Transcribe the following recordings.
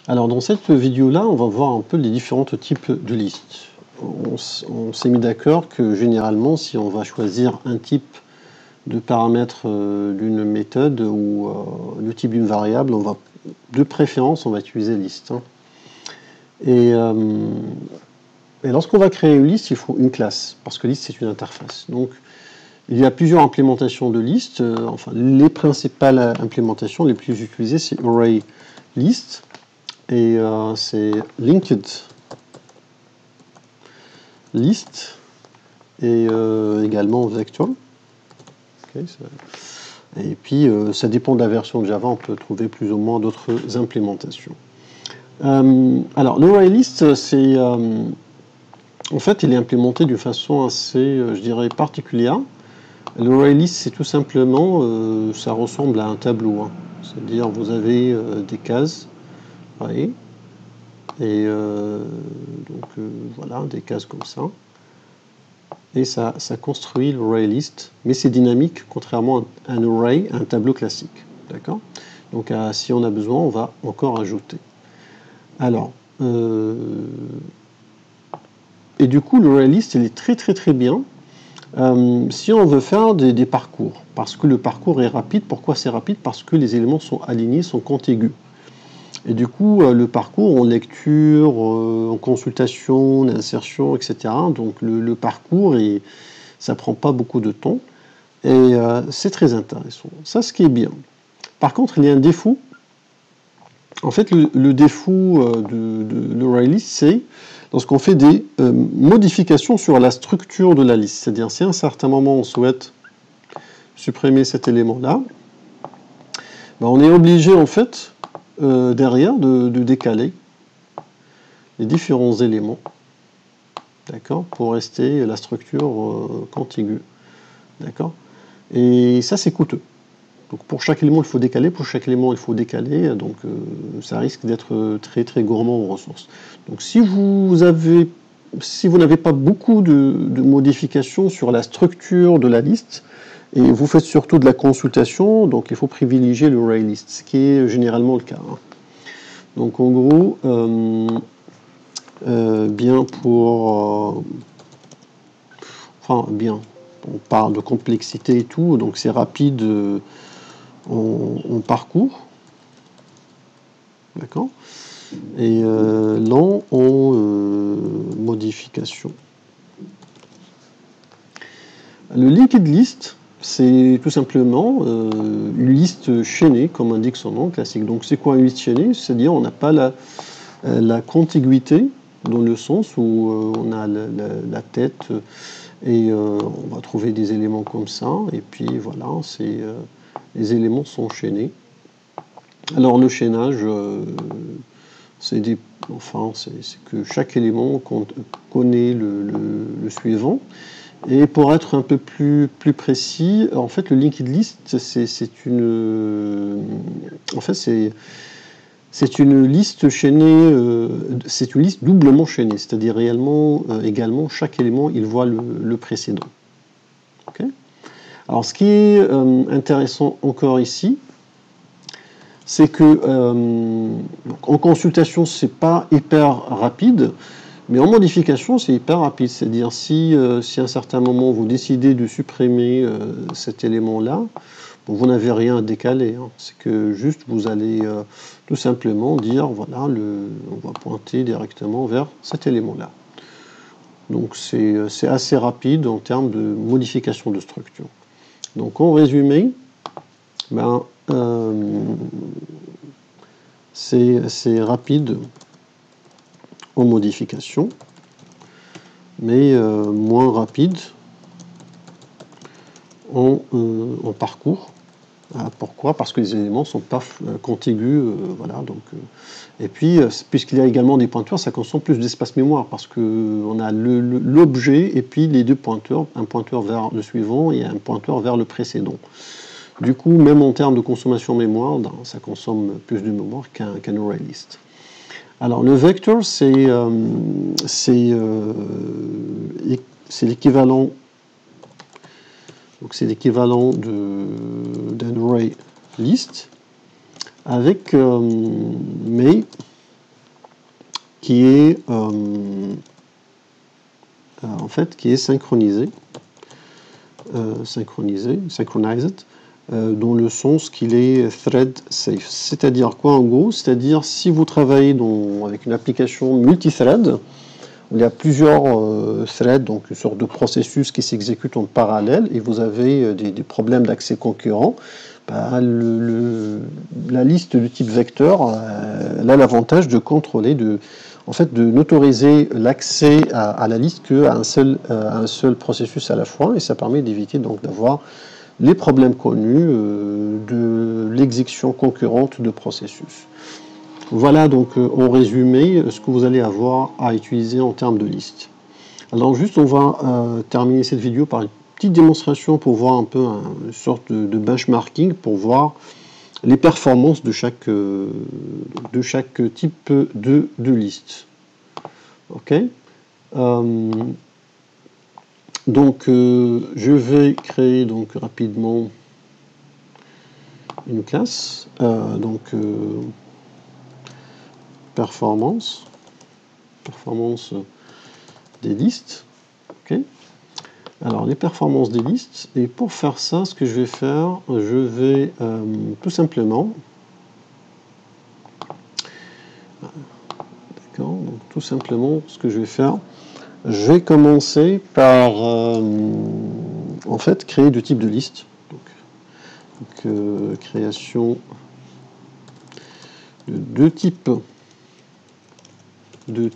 Alors dans cette vidéo-là, on va voir un peu les différents types de listes. On s'est mis d'accord que généralement, si on va choisir un type de paramètre d'une méthode ou le type d'une variable, de préférence, on va utiliser liste. Et lorsqu'on va créer une liste, il faut une classe, parce que liste, c'est une interface. Donc, il y a plusieurs implémentations de liste. Enfin, les principales implémentations les plus utilisées, c'est ArrayList et c'est linked list et également vector. Okay, et puis, ça dépend de la version de Java, on peut trouver plus ou moins d'autres implémentations. Alors, l'ArrayList, c'est en fait, il est implémenté d'une façon assez, je dirais, particulière. L'ArrayList, c'est tout simplement, ça ressemble à un tableau. C'est-à-dire, vous avez des cases, voyez, et donc voilà, des cases comme ça. Et ça construit l'ArrayList, mais c'est dynamique, contrairement à un array, un tableau classique. D'accord ? Donc, si on a besoin, on va encore ajouter. Alors, et du coup, l'ArrayList, il est très bien. Si on veut faire des parcours, parce que le parcours est rapide, pourquoi c'est rapide? Parce que les éléments sont alignés, sont contigus. Et du coup, le parcours en lecture, en consultation, en insertion, etc. Donc le parcours, ça prend pas beaucoup de temps. Et c'est très intéressant. Ça, ce qui est bien. Par contre, il y a un défaut. En fait, le défaut de l'ArrayList, c'est lorsqu'on fait des modifications sur la structure de la liste. C'est-à-dire, si à un certain moment, on souhaite supprimer cet élément-là, ben, on est obligé, en fait, derrière, de décaler les différents éléments, d'accord, pour rester la structure contiguë, d'accord. Et ça, c'est coûteux. Donc pour chaque élément, il faut décaler, pour chaque élément, il faut décaler, donc ça risque d'être très gourmand en ressources. Donc si vous n'avez pas beaucoup de modifications sur la structure de la liste, et vous faites surtout de la consultation, donc il faut privilégier le ArrayList, ce qui est généralement le cas. Donc en gros, bien pour... enfin bien, on parle de complexité et tout, donc c'est rapide... en parcours, d'accord, et lent en modification. Le linked list, c'est tout simplement une liste chaînée, comme indique son nom classique. Donc c'est quoi une liste chaînée? C'est-à-dire on n'a pas la contiguïté, dans le sens où on a la tête et on va trouver des éléments comme ça, et puis voilà, les éléments sont chaînés. Alors le chaînage, c'est que chaque élément connaît le suivant. Et pour être un peu plus précis, en fait le linked list, c'est une liste chaînée, c'est une liste doublement chaînée, c'est-à-dire réellement également chaque élément il voit le précédent. Okay. Alors ce qui est intéressant encore ici, c'est que en consultation, c'est pas hyper rapide, mais en modification, c'est hyper rapide. C'est-à-dire si à un certain moment vous décidez de supprimer cet élément-là, bon, vous n'avez rien à décaler. C'est que juste vous allez tout simplement dire voilà, on va pointer directement vers cet élément-là. Donc c'est assez rapide en termes de modification de structure. Donc en résumé, ben, c'est rapide en modification, mais moins rapide en parcours. Pourquoi? Parce que les éléments ne sont pas contigus. Voilà, donc, et puis, puisqu'il y a également des pointeurs, ça consomme plus d'espace mémoire, parce qu'on a l'objet et puis les deux pointeurs, un pointeur vers le suivant et un pointeur vers le précédent. Du coup, même en termes de consommation mémoire, ça consomme plus de mémoire qu'un ArrayList. Alors, le vector, c'est l'équivalent. Donc, c'est l'équivalent d'un ArrayList avec mais qui est en fait qui est synchronisé, synchronized, dans le sens qu'il est thread safe. C'est-à-dire quoi en gros? C'est-à-dire si vous travaillez avec une application multithread, il y a plusieurs threads, donc une sorte de processus qui s'exécute en parallèle, et vous avez des problèmes d'accès concurrent. Bah, la liste de type vecteur elle a l'avantage de contrôler, de n'autoriser l'accès à la liste qu'à un seul processus à la fois, et ça permet d'éviter donc d'avoir les problèmes connus de l'exécution concurrente de processus. Voilà donc en résumé ce que vous allez avoir à utiliser en termes de liste. Alors juste on va terminer cette vidéo par une petite démonstration pour voir un peu une sorte de benchmarking pour voir les performances de chaque type de liste. Ok. Donc je vais créer donc rapidement une classe, performance des listes. Ok. Alors les performances des listes, et pour faire ça, ce que je vais faire, je vais tout simplement, d'accord, donc tout simplement ce que je vais faire, je vais commencer par en fait créer deux types de listes. Donc, création de deux types de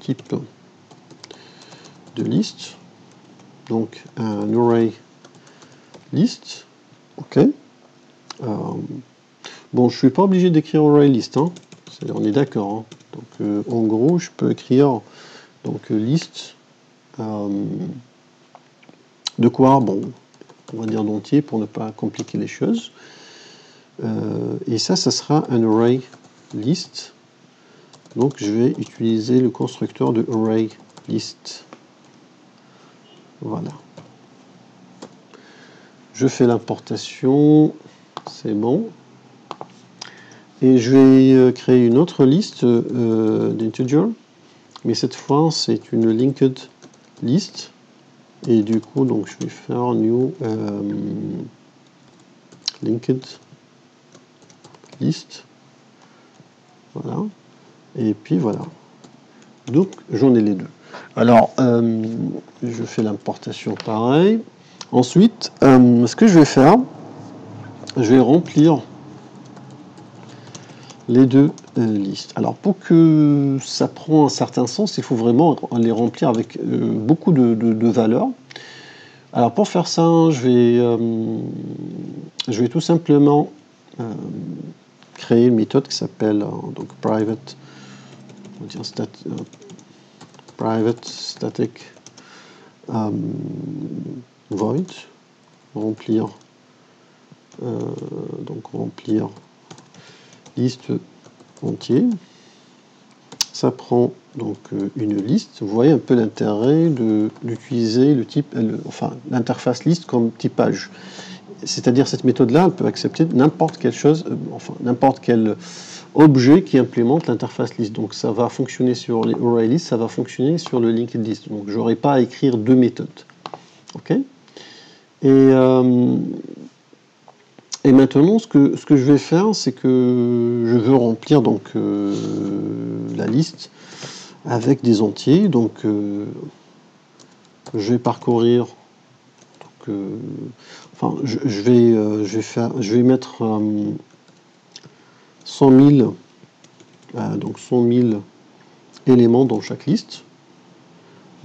listes. Donc un array list. Ok. Bon, je suis pas obligé d'écrire array list, hein. On est d'accord. Hein. Donc en gros, je peux écrire donc liste de quoi? Bon, on va dire d'entier pour ne pas compliquer les choses. Et ça sera un array list. Donc je vais utiliser le constructeur de array list. Voilà. Je fais l'importation, c'est bon. Et je vais créer une autre liste d'integer, mais cette fois c'est une linked list. Et du coup, donc je vais faire new linked list. Voilà. Et puis voilà. Donc j'en ai les deux. Alors, je fais l'importation pareil. Ensuite, ce que je vais faire, je vais remplir les deux listes. Alors, pour que ça prenne un certain sens, il faut vraiment les remplir avec beaucoup de valeurs. Alors, pour faire ça, je vais tout simplement créer une méthode qui s'appelle donc private, on va dire private static void, remplir liste entier. Ça prend donc une liste. Vous voyez un peu l'intérêt d'utiliser le type, l'interface liste comme typage. C'est-à-dire cette méthode-là, elle peut accepter n'importe quelle chose, n'importe quel objet qui implémente l'interface liste. Donc ça va fonctionner sur les array list, ça va fonctionner sur le linked list. Donc j'aurai pas à écrire deux méthodes. Ok. Et maintenant, ce que je vais faire, c'est que je veux remplir donc la liste avec des entiers. Donc, je vais parcourir. Je vais mettre 100 000, donc 100 000 éléments dans chaque liste.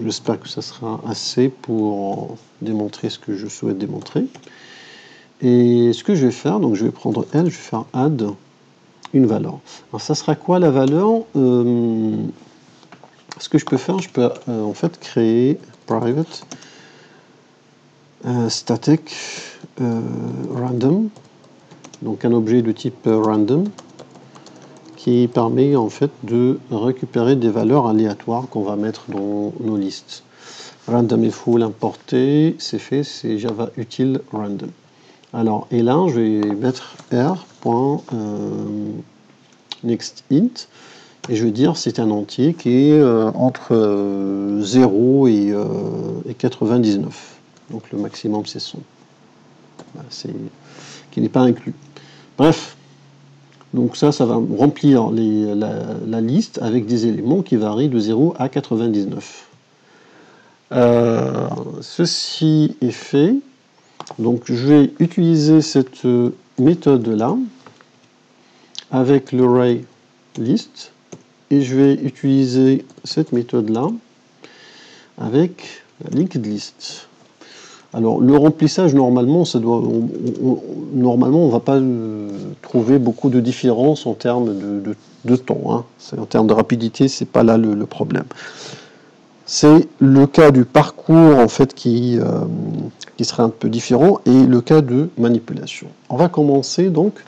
J'espère que ça sera assez pour démontrer ce que je souhaite démontrer. Et ce que je vais faire, donc je vais prendre L, je vais faire add une valeur. Alors ça sera quoi la valeur? Ce que je peux faire, je peux en fait créer private static random, donc un objet de type random qui permet en fait de récupérer des valeurs aléatoires qu'on va mettre dans nos listes. Random, il faut l'importer, c'est fait, c'est Java util random. Alors, et là, je vais mettre r.nextInt Et je vais dire c'est un entier qui est entre 0 et 99. Donc le maximum c'est 100. Voilà, qui n'est pas inclus. Bref, donc ça va remplir la liste avec des éléments qui varient de 0 à 99. Ceci est fait. Donc je vais utiliser cette méthode-là avec l'array list et je vais utiliser cette méthode-là avec la linked list. Alors le remplissage normalement on va pas trouver beaucoup de différence en termes de temps. Hein. En termes de rapidité, c'est pas là le problème. C'est le cas du parcours en fait qui sera un peu différent et le cas de manipulation. On va commencer donc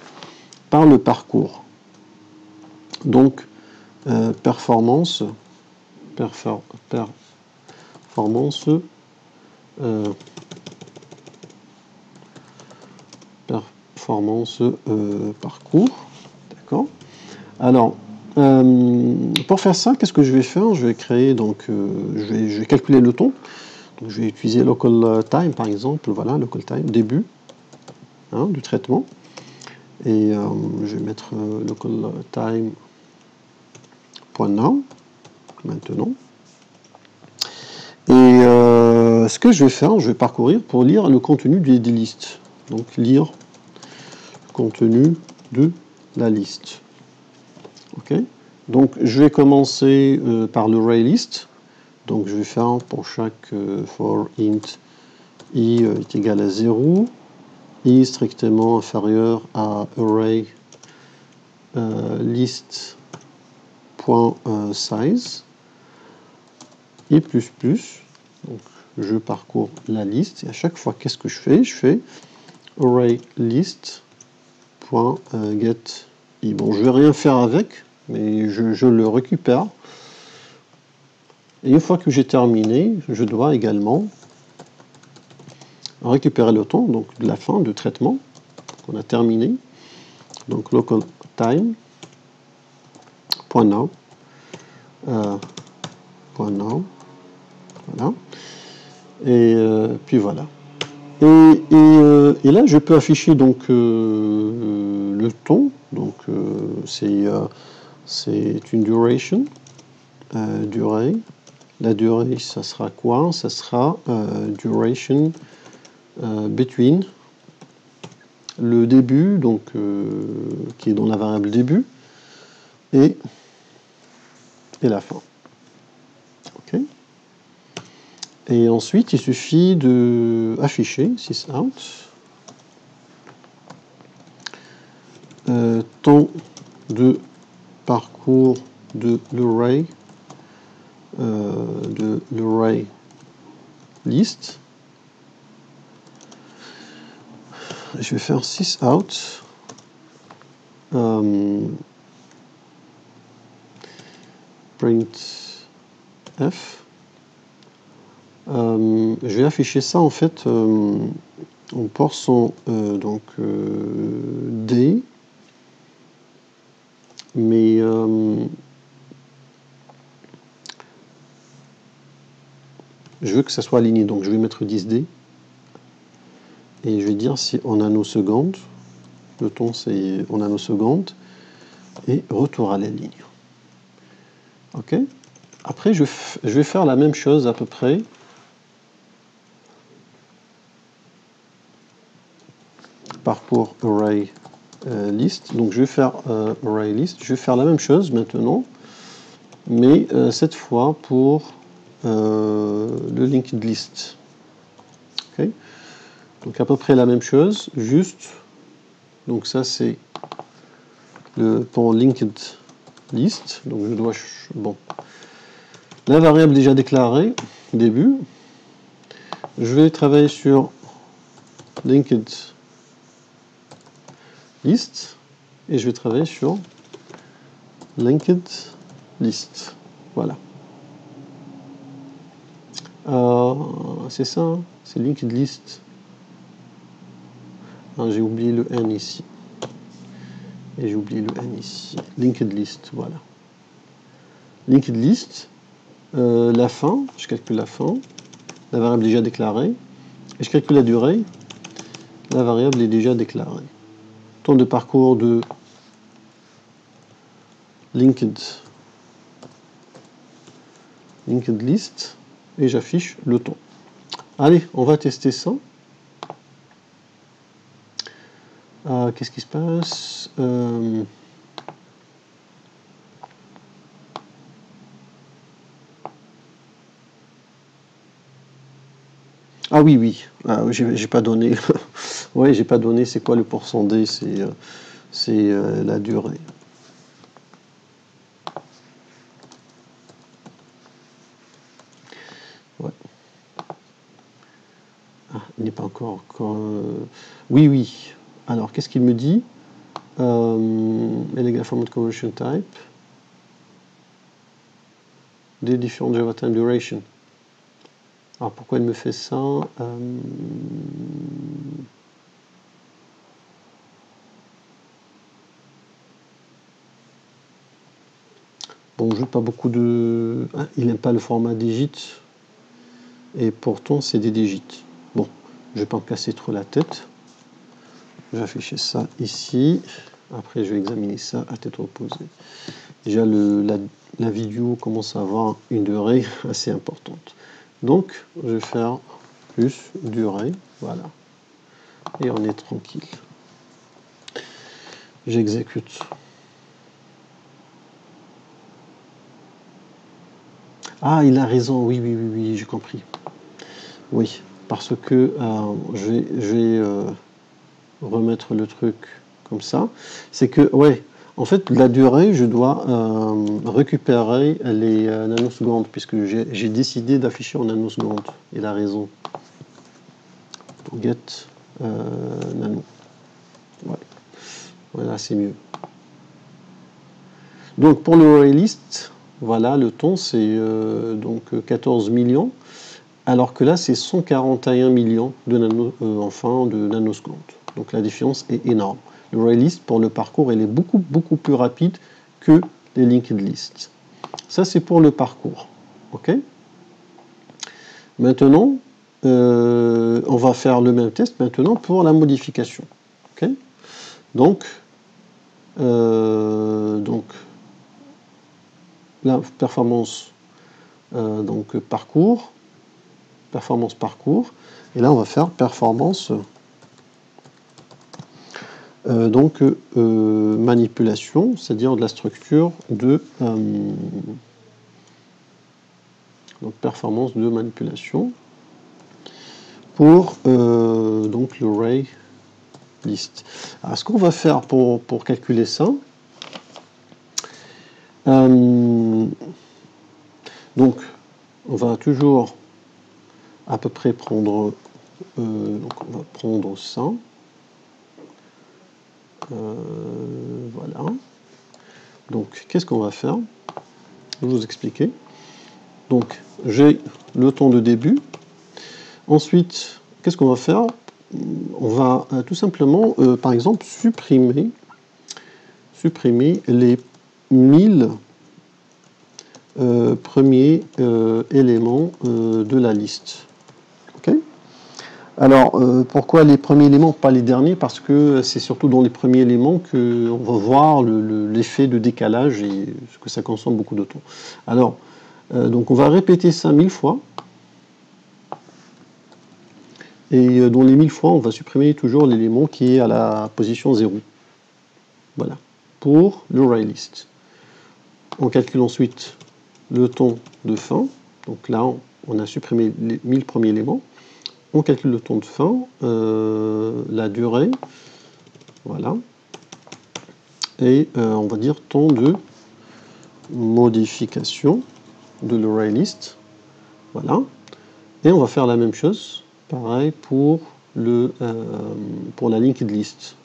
par le parcours. Donc performance parcours. D'accord. Alors pour faire ça, qu'est-ce que je vais faire? Je vais créer donc je vais calculer le temps. Donc, je vais utiliser local time par exemple. Voilà, local time début du traitement. Et je vais mettre local time .now maintenant. Et ce que je vais faire, je vais parcourir pour lire le contenu des listes. Donc lire le contenu de la liste. Ok. Donc je vais commencer par l'array list. Donc je vais faire pour chaque for int i est égal à 0, i strictement inférieur à array list.size i++. Donc je parcours la liste et à chaque fois qu'est-ce que je fais? Je fais array list.get i. Bon, je vais rien faire avec, mais je le récupère. Et une fois que j'ai terminé, je dois également récupérer le temps, donc de la fin de traitement qu'on a terminé. Donc local time .now .now, voilà. Et puis voilà. Et là, je peux afficher donc le temps. Donc c'est une duration, durée. La durée, ça sera quoi? Ça sera duration between le début, donc qui est dans la variable début, et la fin. Ok. Et ensuite, il suffit de afficher sysout temps de parcours de l'array list. Je vais faire sysout printf. Je vais afficher ça en fait en portion donc D, mais je veux que ça soit aligné, donc je vais mettre 10D et je vais dire si en nanosecondes, le temps c'est en nanosecondes et retour à la ligne. Ok. Après je vais faire la même chose à peu près parcours array list. Donc je vais faire array list. Je vais faire la même chose maintenant, mais cette fois pour le linked list. Okay. Donc à peu près la même chose, juste. Donc ça c'est le ton linked list. Donc je dois bon. La variable déjà déclarée début. Je vais travailler sur linked list et je vais travailler sur linked list. Voilà. C'est ça, hein, c'est linked list. Ah, j'ai oublié le n ici. Et j'ai oublié le n ici. Linked list, voilà. linked list, la fin, je calcule la fin, la variable déjà déclarée, et je calcule la durée, la variable est déjà déclarée. Temps de parcours de linked list, et j'affiche le temps. Allez, on va tester ça. Qu'est-ce qui se passe? Ah oui, oui. J'ai pas donné. Ouais, j'ai pas donné. C'est quoi le pourcent D? C'est la durée. Ouais. Ah, il n'est pas encore. Oui, oui. Alors, qu'est-ce qu'il me dit? Elegant format conversion type. Des différentes Java time duration. Alors, pourquoi il me fait ça? Bon, je veux pas beaucoup de... Ah, il n'aime pas le format digit. Et pourtant, c'est des digits. Bon, je vais pas me casser trop la tête. Je vais afficher ça ici. Après, je vais examiner ça à tête reposée. Déjà, la vidéo commence à avoir une durée assez importante. Donc, je vais faire plus durée. Voilà. Et on est tranquille. J'exécute. Ah, il a raison. Oui, oui, oui, oui, j'ai compris. Oui, parce que je vais remettre le truc comme ça. C'est que, ouais, en fait, la durée, je dois récupérer les nanosecondes, puisque j'ai décidé d'afficher en nanosecondes. Il a raison. Get nano. Ouais. Voilà, c'est mieux. Donc, pour le ArrayList, voilà, le temps, c'est donc 14 millions. Alors que là, c'est 141 millions de nanosecondes. Donc la différence est énorme. Le ArrayList, pour le parcours, il est beaucoup, beaucoup plus rapide que les linked lists. Ça, c'est pour le parcours. OK? Maintenant, on va faire le même test maintenant pour la modification. OK? Donc, la performance parcours. Performance parcours. Et là, on va faire performance manipulation, c'est-à-dire de la structure de donc performance de manipulation pour donc l'array list. Alors, ce qu'on va faire pour calculer ça, donc on va toujours à peu près prendre donc on va prendre ça. Voilà. Donc, qu'est-ce qu'on va faire? Je vais vous expliquer. Donc, j'ai le temps de début. Ensuite, qu'est-ce qu'on va faire? On va tout simplement, par exemple, supprimer les 1000 premiers éléments de la liste. Okay. Alors, pourquoi les premiers éléments, pas les derniers? Parce que c'est surtout dans les premiers éléments qu'on va voir l'effet de décalage et que ça consomme beaucoup de temps. Alors, donc on va répéter ça 1000 fois. Et dans les 1000 fois, on va supprimer toujours l'élément qui est à la position 0. Voilà, pour l'ArrayList. On calcule ensuite le temps de fin. Donc là, on a supprimé les 1000 premiers éléments. On calcule le temps de fin, la durée, voilà, et on va dire temps de modification de l'ArrayList, voilà, et on va faire la même chose, pareil pour la linked list.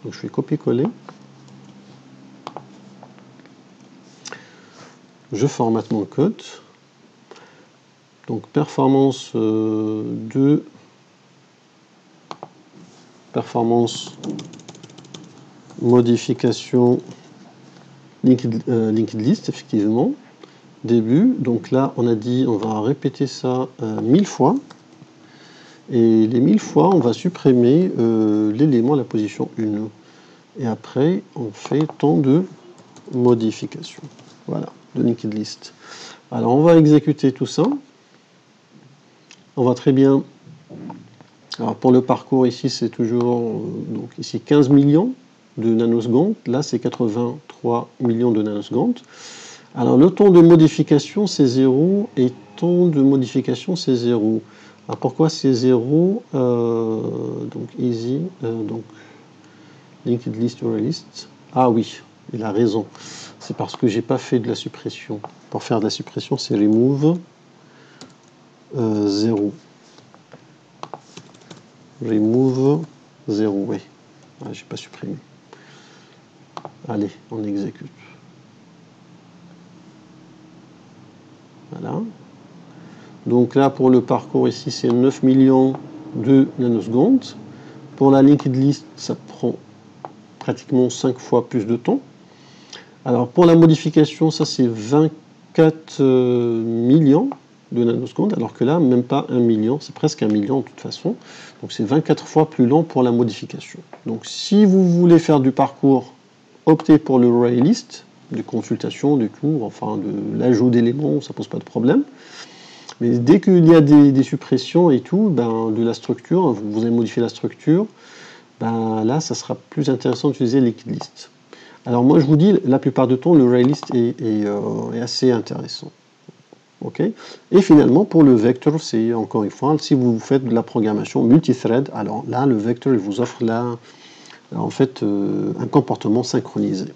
Donc je fais copier-coller, je formate mon code. Donc performance modification linked list, effectivement. Début, donc là on a dit on va répéter ça 1000 fois. Et les 1000 fois, on va supprimer l'élément à la position 1. Et après, on fait tant de modifications. Voilà, de linked list. Alors, on va exécuter tout ça. On va très bien. Alors, pour le parcours, ici, c'est toujours donc ici 15 millions de nanosecondes. Là, c'est 83 millions de nanosecondes. Alors, le temps de modification, c'est 0. Et temps de modification, c'est 0. Alors pourquoi c'est 0 donc easy, donc linked list or list. Ah oui, il a raison. C'est parce que j'ai pas fait de la suppression. Pour faire de la suppression, c'est remove 0. Remove 0, oui. Ah, j'ai pas supprimé. Allez, on exécute. Voilà. Donc là, pour le parcours ici, c'est 9 millions de nanosecondes. Pour la linked list, ça prend pratiquement 5 fois plus de temps. Alors pour la modification, ça c'est 24 millions de nanosecondes, alors que là, même pas 1 million, c'est presque 1 million de toute façon. Donc c'est 24 fois plus lent pour la modification. Donc si vous voulez faire du parcours, optez pour le array list, de consultation, du coup, enfin de l'ajout d'éléments, ça pose pas de problème. Mais dès qu'il y a des suppressions et tout, ben, de la structure, vous allez modifier la structure, ben, là, ça sera plus intéressant d'utiliser linked list. Alors moi, je vous dis, la plupart du temps, le array list est assez intéressant. Okay. Et finalement, pour le vector, c'est encore une fois, si vous faites de la programmation multithread, alors là, le vector, il vous offre là, en fait, un comportement synchronisé.